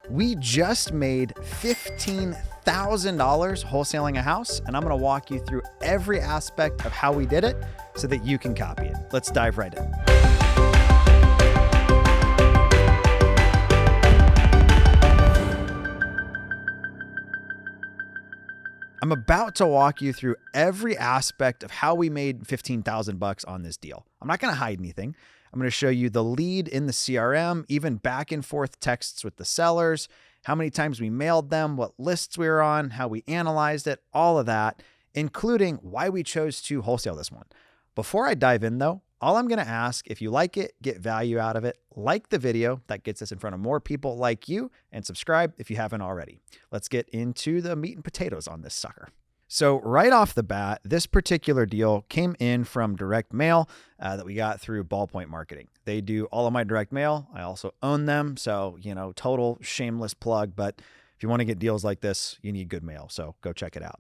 We just made $15,000 wholesaling a house, and I'm going to walk you through every aspect of how we did it so that you can copy it. Let's dive right in. I'm about to walk you through every aspect of how we made $15,000 on this deal. I'm not going to hide anything. I'm going to show you the lead in the CRM, even back and forth texts with the sellers, how many times we mailed them, what lists we were on, how we analyzed it, all of that, including why we chose to wholesale this one. Before I dive in though, all I'm going to ask, if you like it, get value out of it, like the video, that gets us in front of more people like you, and subscribe if you haven't already. Let's get into the meat and potatoes on this sucker. So right off the bat, this particular deal came in from direct mail that we got through Ballpoint Marketing. They do all of my direct mail. I also own them. So, total shameless plug. But if you want to get deals like this, you need good mail. So go check it out.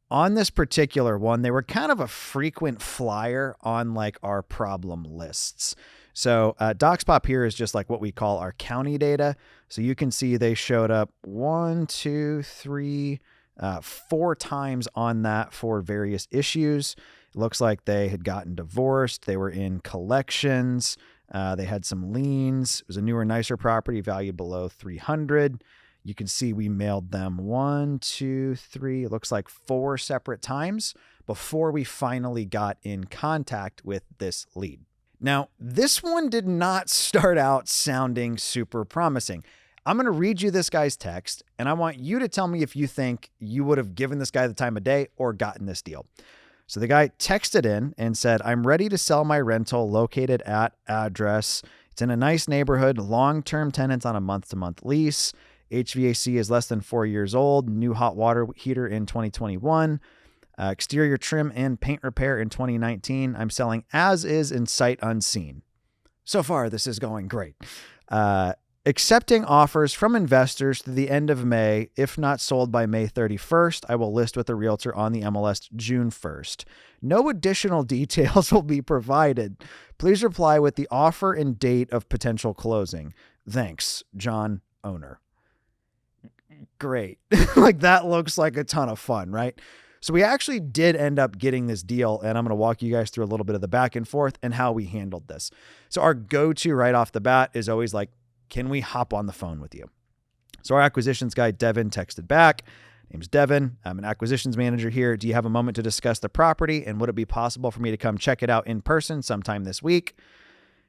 On this particular one, they were kind of a frequent flyer on like our problem lists. So DocsPop here is just like what we call our county data. So you can see they showed up 4 times on that for various issues. It looks like they had gotten divorced. They were in collections. They had some liens. It was a newer, nicer property valued below 300. You can see we mailed them 1, 2, 3, it looks like 4 separate times before we finally got in contact with this lead. Now, this one did not start out sounding super promising. I'm going to read you this guy's text, and I want you to tell me if you think you would have given this guy the time of day or gotten this deal. So the guy texted in and said, "I'm ready to sell my rental located at address. It's in a nice neighborhood, long-term tenants on a month-to-month lease. HVAC is less than 4 years old. New hot water heater in 2021. Exterior trim and paint repair in 2019. I'm selling as is in sight unseen." So far, this is going great. Accepting offers from investors through the end of May. If not sold by May 31st, I will list with a realtor on the MLS June 1st. No additional details will be provided. Please reply with the offer and date of potential closing. Thanks, John, owner. Great. Like that looks like a ton of fun, right? So we actually did end up getting this deal, and I'm going to walk you guys through a little bit of the back and forth and how we handled this. So our go-to right off the bat is always like, can we hop on the phone with you? So our acquisitions guy, Devin, texted back. Name's Devin. I'm an acquisitions manager here. Do you have a moment to discuss the property? And would it be possible for me to come check it out in person sometime this week?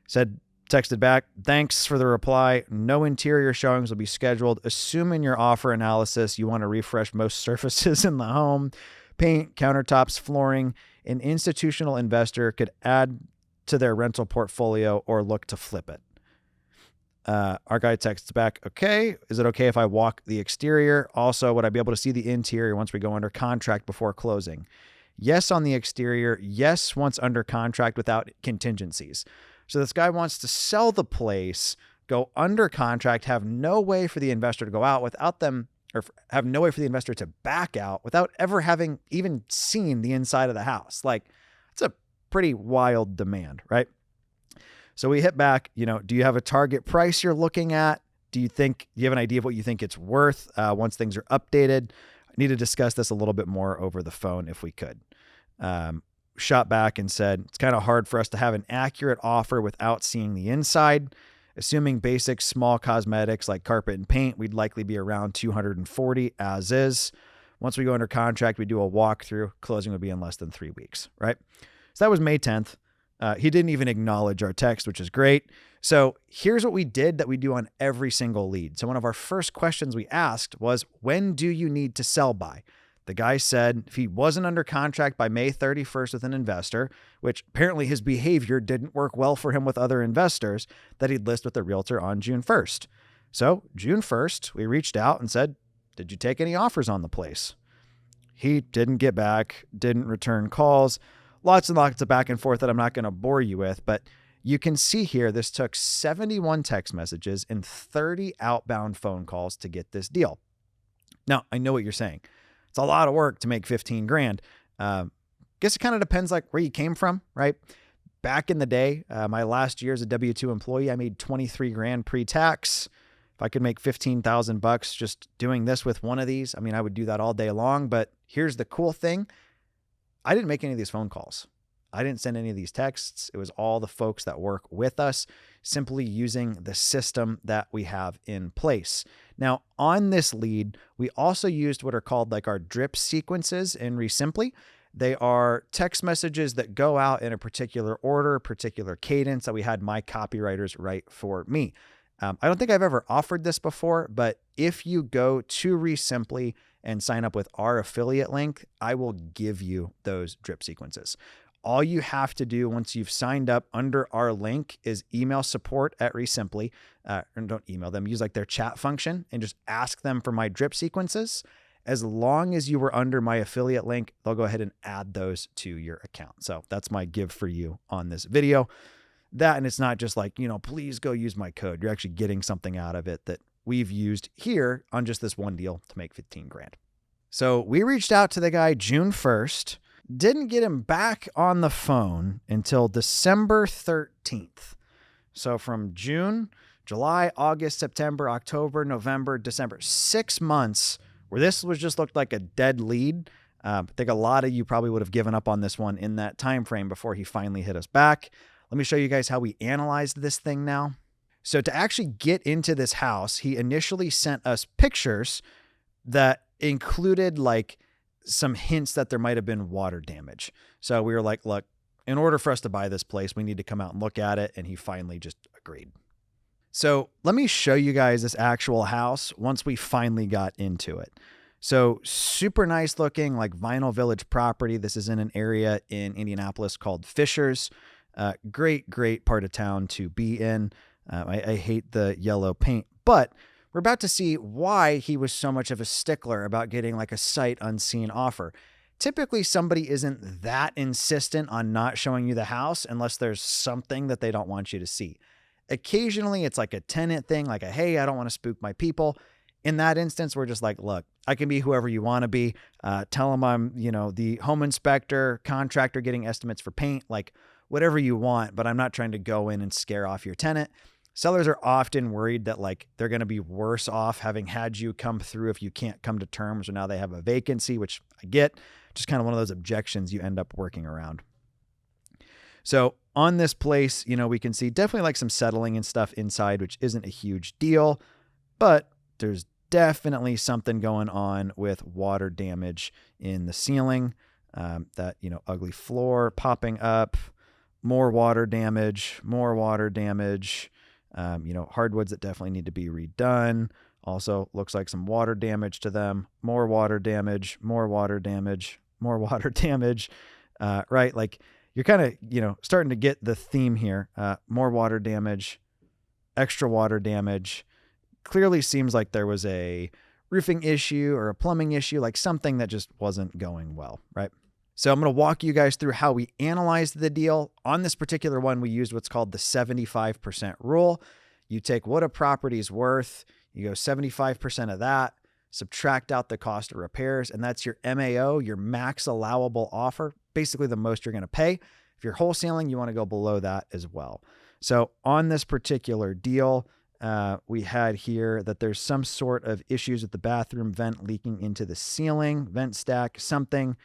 Texted back, thanks for the reply. No interior showings will be scheduled. Assuming your offer analysis, you want to refresh most surfaces in the home, paint, countertops, flooring. An institutional investor could add to their rental portfolio or look to flip it. Our guy texts back, okay, is it okay if I walk the exterior? Also, would I be able to see the interior once we go under contract before closing? Yes on the exterior. Yes once under contract without contingencies. So this guy wants to sell the place, go under contract, have no way for the investor to go out without them, or have no way for the investor to back out without ever having even seen the inside of the house. Like, it's a pretty wild demand, right? So we hit back, do you have a target price you're looking at? Do you have an idea of what you think it's worth once things are updated? I need to discuss this a little bit more over the phone if we could. Shot back and said, it's kind of hard for us to have an accurate offer without seeing the inside. Assuming basic small cosmetics like carpet and paint, we'd likely be around 240 as is. Once we go under contract, we do a walkthrough. Closing would be in less than 3 weeks, right? So that was May 10th. He didn't even acknowledge our text, which is great. So here's what we did that we do on every single lead. So one of our first questions we asked was, when do you need to sell by? The guy said if he wasn't under contract by May 31st with an investor, which apparently his behavior didn't work well for him with other investors, that he'd list with a realtor on June 1st. So June 1st, we reached out and said, did you take any offers on the place? He didn't get back, didn't return calls, lots and lots of back and forth that I'm not going to bore you with, but you can see here, this took 71 text messages and 30 outbound phone calls to get this deal. Now, I know what you're saying. It's a lot of work to make 15 grand. Guess it kind of depends like where you came from, right? Back in the day, my last year as a W-2 employee, I made 23 grand pre-tax. If I could make 15,000 bucks just doing this with one of these, I mean, I would do that all day long. But here's the cool thing. I didn't make any of these phone calls. I didn't send any of these texts. It was all the folks that work with us simply using the system that we have in place. Now, on this lead, we also used what are called like our drip sequences in Resimpli. They are text messages that go out in a particular order, particular cadence that we had my copywriters write for me. I don't think I've ever offered this before, but if you go to Resimpli and sign up with our affiliate link, I will give you those drip sequences. All you have to do once you've signed up under our link is email support at Resimpli, and don't email them, use like their chat function and just ask them for my drip sequences. As long as you were under my affiliate link, they'll go ahead and add those to your account. So that's my give for you on this video. That, and it's not just like, please go use my code. You're actually getting something out of it that we've used here on just this one deal to make 15 grand. So we reached out to the guy June 1st, didn't get him back on the phone until December 13th. So from June, July, August, September, October, November, December, 6 months where this was just looked like a dead lead. I think a lot of you probably would have given up on this one in that time frame before he finally hit us back. Let me show you guys how we analyzed this thing now. So to actually get into this house, he initially sent us pictures that included like some hints that there might have been water damage. So we were like, look, in order for us to buy this place, we need to come out and look at it. And he finally just agreed. So let me show you guys this actual house once we finally got into it. So super nice looking, like Vinyl Village property. This is in an area in Indianapolis called Fishers. Great part of town to be in. I hate the yellow paint, but we're about to see why he was so much of a stickler about getting like a sight unseen offer. Typically, somebody isn't that insistent on not showing you the house unless there's something that they don't want you to see. Occasionally, it's like a tenant thing, like a, hey, I don't want to spook my people. In that instance, we're just like, look, I can be whoever you want to be. Tell them I'm, the home inspector, contractor getting estimates for paint, like whatever you want, but I'm not trying to go in and scare off your tenant. Sellers are often worried that like they're going to be worse off having had you come through if you can't come to terms or now they have a vacancy, which I get. Just kind of one of those objections you end up working around. So on this place, we can see definitely like some settling and stuff inside, which isn't a huge deal, but there's definitely something going on with water damage in the ceiling. That, ugly floor popping up, more water damage, hardwoods that definitely need to be redone. Also looks like some water damage to them, more water damage. Right. Like you're kind of, starting to get the theme here. More water damage, extra water damage. Clearly seems like there was a roofing issue or a plumbing issue, like something that just wasn't going well. Right. So I'm going to walk you guys through how we analyzed the deal. On this particular one, we used what's called the 75% rule. You take what a property's worth, you go 75% of that, subtract out the cost of repairs, and that's your MAO, your max allowable offer, basically the most you're going to pay. If you're wholesaling, you want to go below that as well. So on this particular deal, we had here that there's some sort of issues with the bathroom vent leaking into the ceiling, vent stack, something.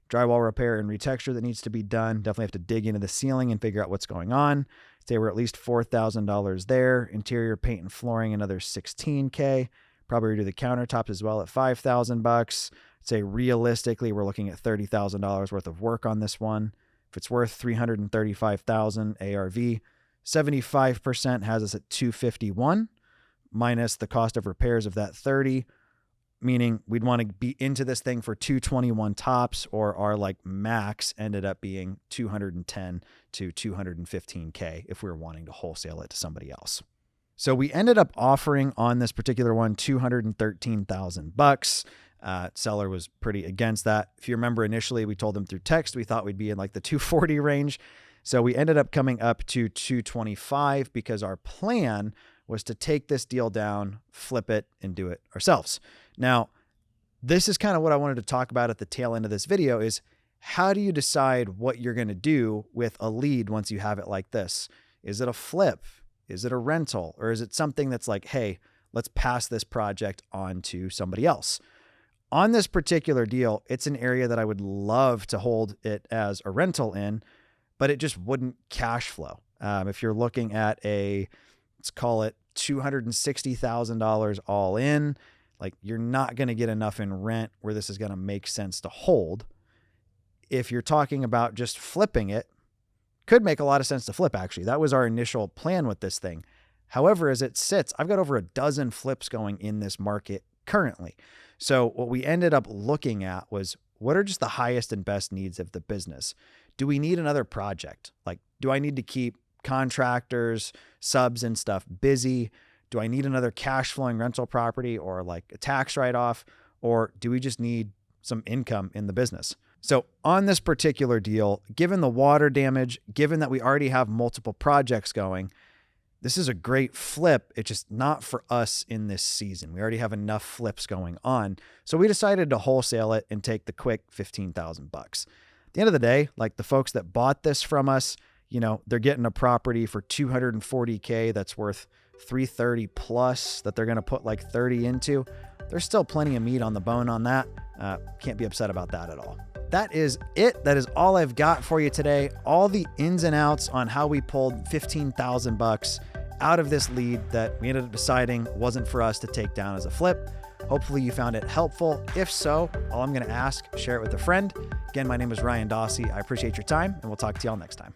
Drywall repair and retexture that needs to be done. Definitely have to dig into the ceiling and figure out what's going on. Say we're at least $4,000 there. Interior paint and flooring, another $16K. Probably redo the countertops as well at $5,000. Say realistically, we're looking at $30,000 worth of work on this one. If it's worth $335,000 ARV, 75% has us at $251 minus the cost of repairs of that 30. Meaning we'd want to be into this thing for 221 tops, or our like max ended up being 210 to 215K if we were wanting to wholesale it to somebody else. So we ended up offering on this particular one $213,000. Seller was pretty against that. If you remember initially, we told them through text we thought we'd be in like the 240 range. So we ended up coming up to 225 because our plan was to take this deal down, flip it, and do it ourselves. Now, this is kind of what I wanted to talk about at the tail end of this video is how do you decide what you're going to do with a lead once you have it like this? Is it a flip? Is it a rental? Or is it something that's like, hey, let's pass this project on to somebody else. On this particular deal, it's an area that I would love to hold it as a rental in, but it just wouldn't cash flow. If you're looking at let's call it $260,000 all in, like you're not going to get enough in rent where this is going to make sense to hold. If you're talking about just flipping it, could make a lot of sense to flip, actually. That was our initial plan with this thing. However, as it sits, I've got over a dozen flips going in this market currently. So what we ended up looking at was, what are just the highest and best needs of the business? Do we need another project? Like, do I need to keep contractors, subs and stuff busy? Do I need another cash flowing rental property or like a tax write-off? Or do we just need some income in the business? So on this particular deal, given the water damage, given that we already have multiple projects going, this is a great flip. It's just not for us in this season. We already have enough flips going on. So we decided to wholesale it and take the quick $15,000. At the end of the day, like the folks that bought this from us, they're getting a property for $240K that's worth $330 plus that they're going to put like 30 into. There's still plenty of meat on the bone on that. Can't be upset about that at all. That is it. That is all I've got for you today. All the ins and outs on how we pulled $15,000 out of this lead that we ended up deciding wasn't for us to take down as a flip. Hopefully you found it helpful. If so, all I'm going to ask, share it with a friend. Again, my name is Ryan Dossey. I appreciate your time, and we'll talk to y'all next time.